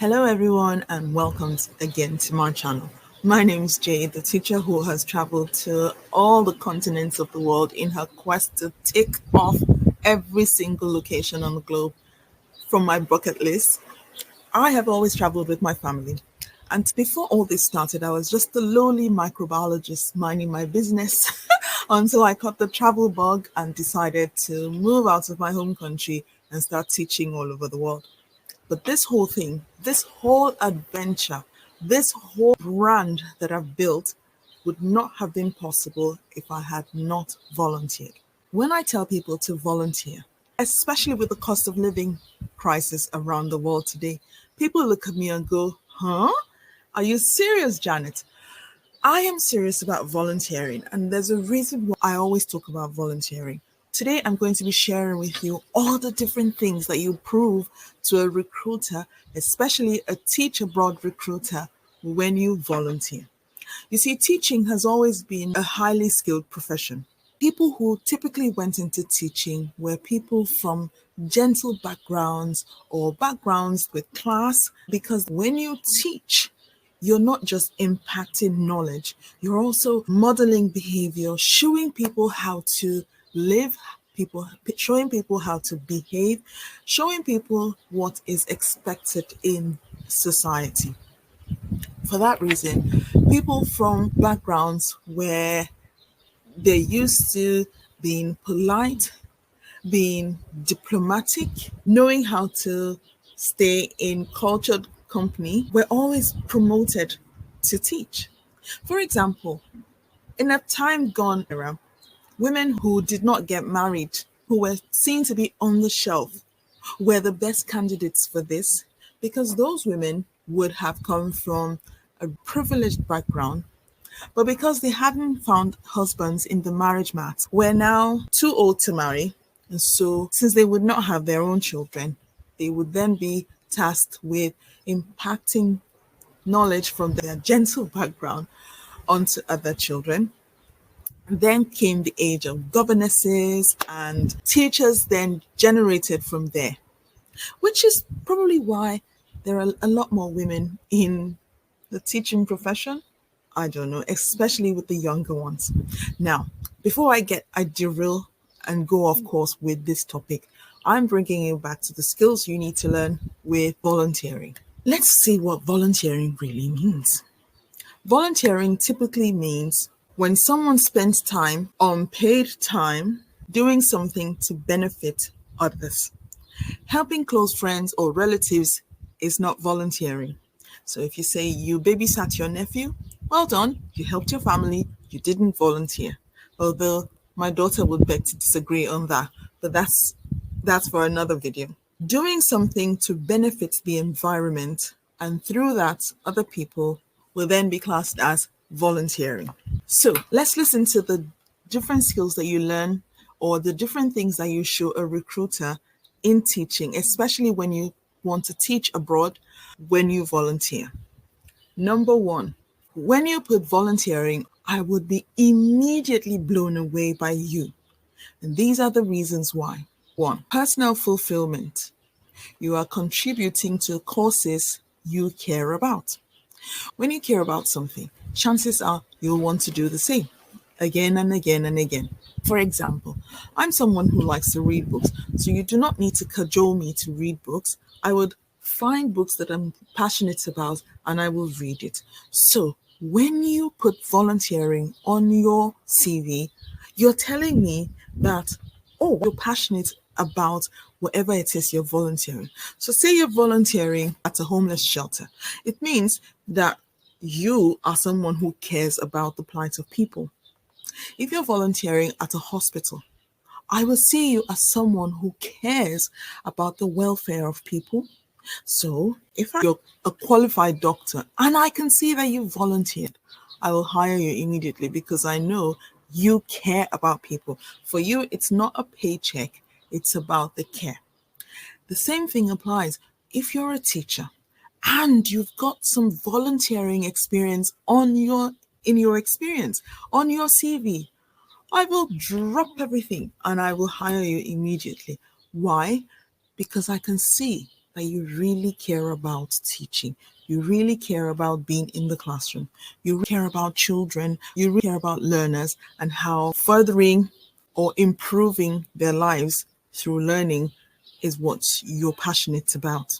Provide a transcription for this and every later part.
Hello, everyone, and welcome again to my channel. My name is Jay, the teacher who has traveled to all the continents of the world in her quest to tick off every single location on the globe from my bucket list. I have always traveled with my family. And before all this started, I was just a lowly microbiologist minding my business until I caught the travel bug and decided to move out of my home country and start teaching all over the world. But this whole thing, this whole adventure, this whole brand that I've built would not have been possible if I had not volunteered. When I tell people to volunteer, especially with the cost of living crisis around the world today, people look at me and go, huh? Are you serious, Janet? I am serious about volunteering, and there's a reason why I always talk about volunteering. Today, I'm going to be sharing with you all the different things that you prove to a recruiter, especially a teach abroad recruiter, when you volunteer. You see, teaching has always been a highly skilled profession. People who typically went into teaching were people from gentle backgrounds or backgrounds with class, because when you teach, you're not just impacting knowledge, you're also modeling behavior, showing people how to live, showing people how to behave, showing people what is expected in society. For that reason, people from backgrounds where they're used to being polite, being diplomatic, knowing how to stay in cultured company, were always promoted to teach. For example, in a time gone era, women who did not get married, who were seen to be on the shelf, were the best candidates for this, because those women would have come from a privileged background, but because they hadn't found husbands in the marriage mat, were now too old to marry. And so, since they would not have their own children, they would then be tasked with impacting knowledge from their gentle background onto other children. Then came the age of governesses, and teachers then generated from there, which is probably why there are a lot more women in the teaching profession. I don't know, especially with the younger ones. Now, before I derail and go off course with this topic, I'm bringing you back to the skills you need to learn with volunteering. Let's see what volunteering really means. Volunteering typically means when someone spends time, unpaid time, doing something to benefit others. Helping close friends or relatives is not volunteering. So if you say you babysat your nephew, well done, you helped your family, you didn't volunteer. Although my daughter would beg to disagree on that, but that's for another video. Doing something to benefit the environment and through that other people will then be classed as volunteering. So let's listen to the different skills that you learn or the different things that you show a recruiter in teaching, especially when you want to teach abroad, when you volunteer. Number one, when you put volunteering, I would be immediately blown away by you. And these are the reasons why. One, personal fulfillment. You are contributing to causes you care about. When you care about something, chances are you'll want to do the same again and again and again. For example, I'm someone who likes to read books, so you do not need to cajole me to read books. I would find books that I'm passionate about and I will read it. So when you put volunteering on your CV, you're telling me that, oh, you're passionate about whatever it is you're volunteering. So say you're volunteering at a homeless shelter. It means that you are someone who cares about the plight of people. If you're volunteering at a hospital, I will see you as someone who cares about the welfare of people. So if you're a qualified doctor and I can see that you volunteered, I will hire you immediately because I know you care about people. For you, it's not a paycheck, it's about the care. The same thing applies if you're a teacher and you've got some volunteering experience in your experience on your CV. I will drop everything and I will hire you immediately. Why? Because I can see that you really care about teaching. You really care about being in the classroom. You really care about children. You really care about learners and how furthering or improving their lives through learning is what you're passionate about.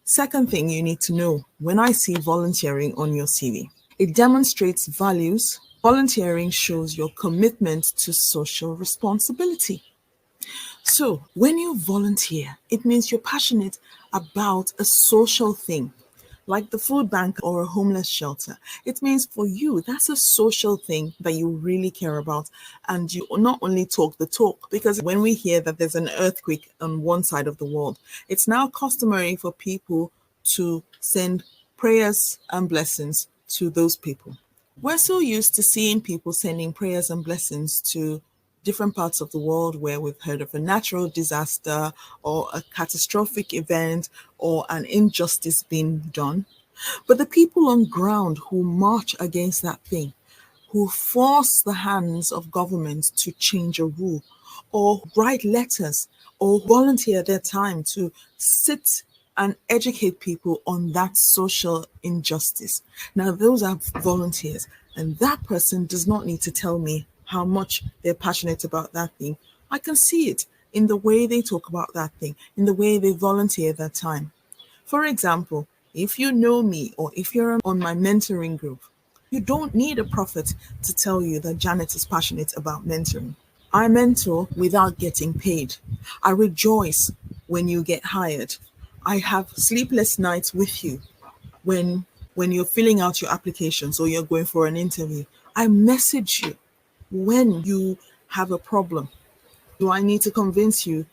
Second thing you need to know, when I see volunteering on your CV, it demonstrates values. Volunteering shows your commitment to social responsibility. So, when you volunteer, it means you're passionate about a social thing, like the food bank or a homeless shelter. It means for you, that's a social thing that you really care about. And you not only talk the talk, because when we hear that there's an earthquake on one side of the world, it's now customary for people to send prayers and blessings to those people. We're so used to seeing people sending prayers and blessings to different parts of the world where we've heard of a natural disaster or a catastrophic event or an injustice being done. But the people on ground who march against that thing, who force the hands of government to change a rule, or write letters, or volunteer their time to sit and educate people on that social injustice. Now, those are volunteers, and that person does not need to tell me how much they're passionate about that thing. I can see it in the way they talk about that thing, in the way they volunteer their time. For example, if you know me or if you're on my mentoring group, you don't need a prophet to tell you that Janet is passionate about mentoring. I mentor without getting paid. I rejoice when you get hired. I have sleepless nights with you when you're filling out your applications or you're going for an interview. I message you when you have a problem. Do I need to convince you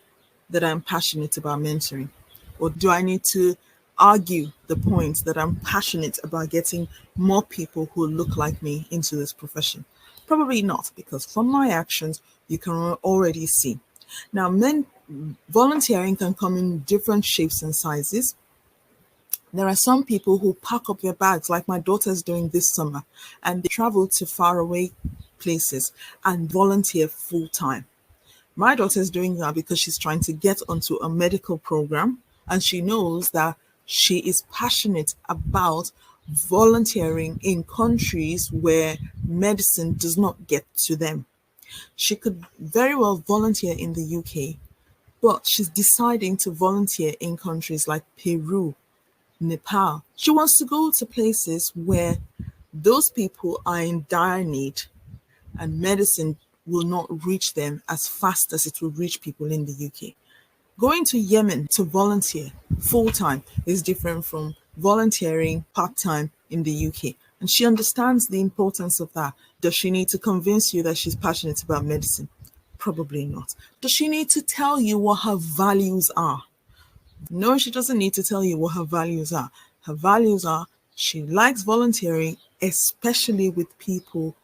that I'm passionate about mentoring? Or do I need to argue the point that I'm passionate about getting more people who look like me into this profession? Probably not, because from my actions, you can already see. Now, volunteering can come in different shapes and sizes. There are some people who pack up their bags, like my daughter's doing this summer, and they travel to faraway places and volunteer full time. My daughter's doing that because she's trying to get onto a medical program and she knows that she is passionate about volunteering in countries where medicine does not get to them. She could very well volunteer in the UK, but she's deciding to volunteer in countries like Peru, Nepal. She wants to go to places where those people are in dire need and medicine will not reach them as fast as it will reach people in the UK. Going to Yemen to volunteer full time is different from volunteering part time in the UK. And she understands the importance of that. Does she need to convince you that she's passionate about medicine? Probably not. Does she need to tell you what her values are? No, she doesn't need to tell you what her values are. Her values are she likes volunteering, especially with people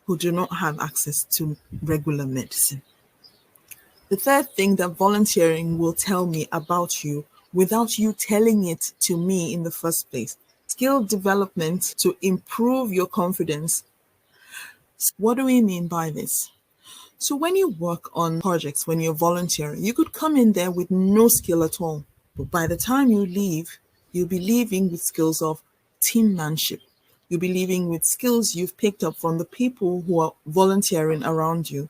who do not have access to regular medicine. The third thing that volunteering will tell me about you without you telling it to me in the first place, skill development to improve your confidence. What do we mean by this? So when you work on projects, when you're volunteering, you could come in there with no skill at all. But by the time you leave, you'll be leaving with skills of teammanship. You'll be leaving with skills you've picked up from the people who are volunteering around you.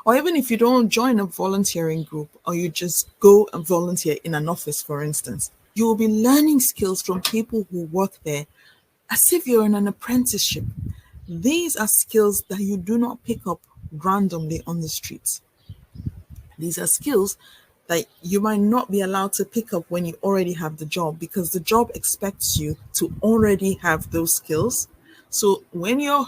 Or even if you don't join a volunteering group or you just go and volunteer in an office, for instance, you will be learning skills from people who work there as if you're in an apprenticeship. These are skills that you do not pick up randomly on the streets. These are skills that you might not be allowed to pick up when you already have the job because the job expects you to already have those skills. So when you're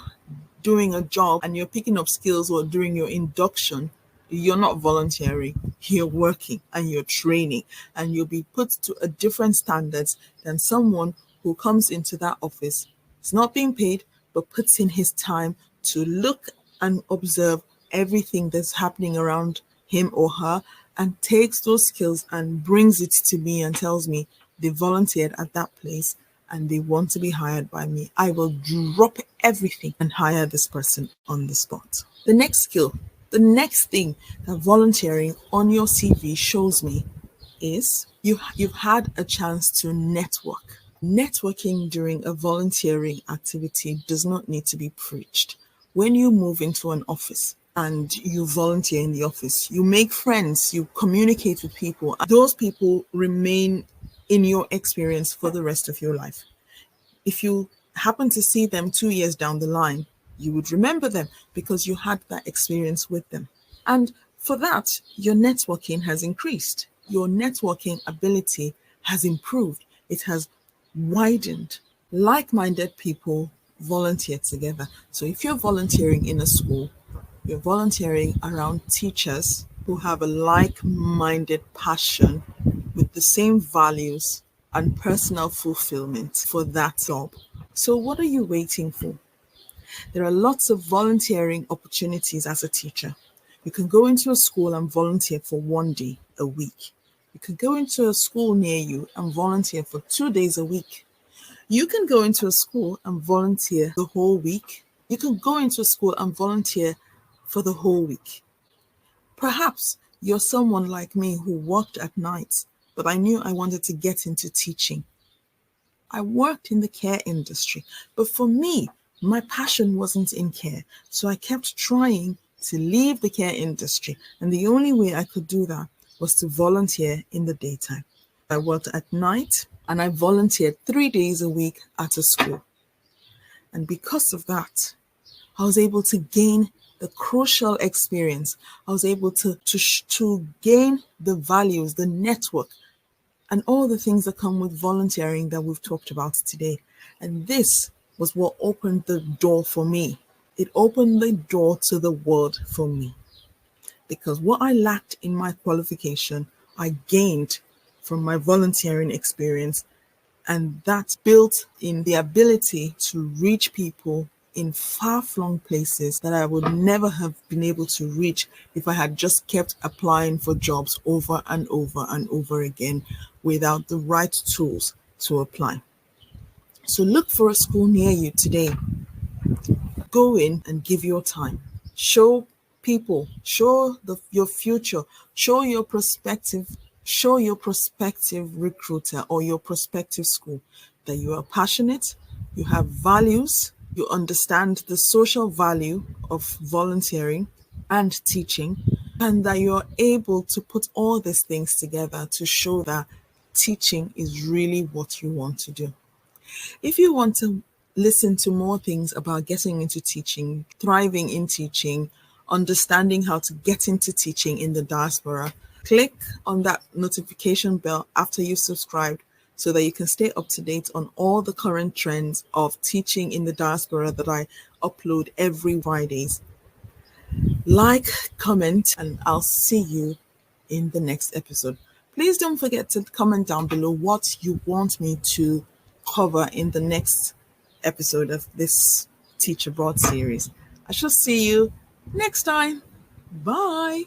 doing a job and you're picking up skills or during your induction, you're not volunteering, you're working and you're training, and you'll be put to a different standards than someone who comes into that office. It's not being paid, but puts in his time to look and observe everything that's happening around him or her and takes those skills and brings it to me and tells me they volunteered at that place and they want to be hired by me. I will drop everything and hire this person on the spot. The next skill, the next thing that volunteering on your CV shows me is you've had a chance to network. Networking during a volunteering activity does not need to be preached. When you move into an office and you volunteer in the office, you make friends, you communicate with people. Those people remain in your experience for the rest of your life. If you happen to see them 2 years down the line, you would remember them because you had that experience with them. And for that, your networking has increased. Your networking ability has improved. It has widened. Like minded people volunteer together. So if you're volunteering in a school, you're volunteering around teachers who have a like minded passion with the same values and personal fulfillment for that job. So, what are you waiting for? There are lots of volunteering opportunities as a teacher. You can go into a school and volunteer for 1 day a week. You can go into a school near you and volunteer for 2 days a week. You can go into a school and volunteer the whole week. You can go into a school and volunteer for the whole week. Perhaps you're someone like me who worked at night, but I knew I wanted to get into teaching. I worked in the care industry, but for me, my passion wasn't in care. So I kept trying to leave the care industry. And the only way I could do that was to volunteer in the daytime. I worked at night and I volunteered 3 days a week at a school. And because of that, I was able to gain the crucial experience. I was able to gain the values, the network, and all the things that come with volunteering that we've talked about today. And this was what opened the door for me. It opened the door to the world for me. Because what I lacked in my qualification, I gained from my volunteering experience. And that built in the ability to reach people in far-flung places that I would never have been able to reach if I had just kept applying for jobs over and over and over again without the right tools to apply. So look for a school near you today. Go in and give your time. Show people, your future, show your prospective recruiter or your prospective school that you are passionate, you have values, you understand the social value of volunteering and teaching, and that you're able to put all these things together to show that teaching is really what you want to do. If you want to listen to more things about getting into teaching, thriving in teaching, understanding how to get into teaching in the diaspora, click on that notification bell after you've subscribed so that you can stay up to date on all the current trends of teaching in the diaspora that I upload every Fridays. Like, comment, and I'll see you in the next episode. Please don't forget to comment down below what you want me to cover in the next episode of this Teach Abroad series. I shall see you next time. Bye.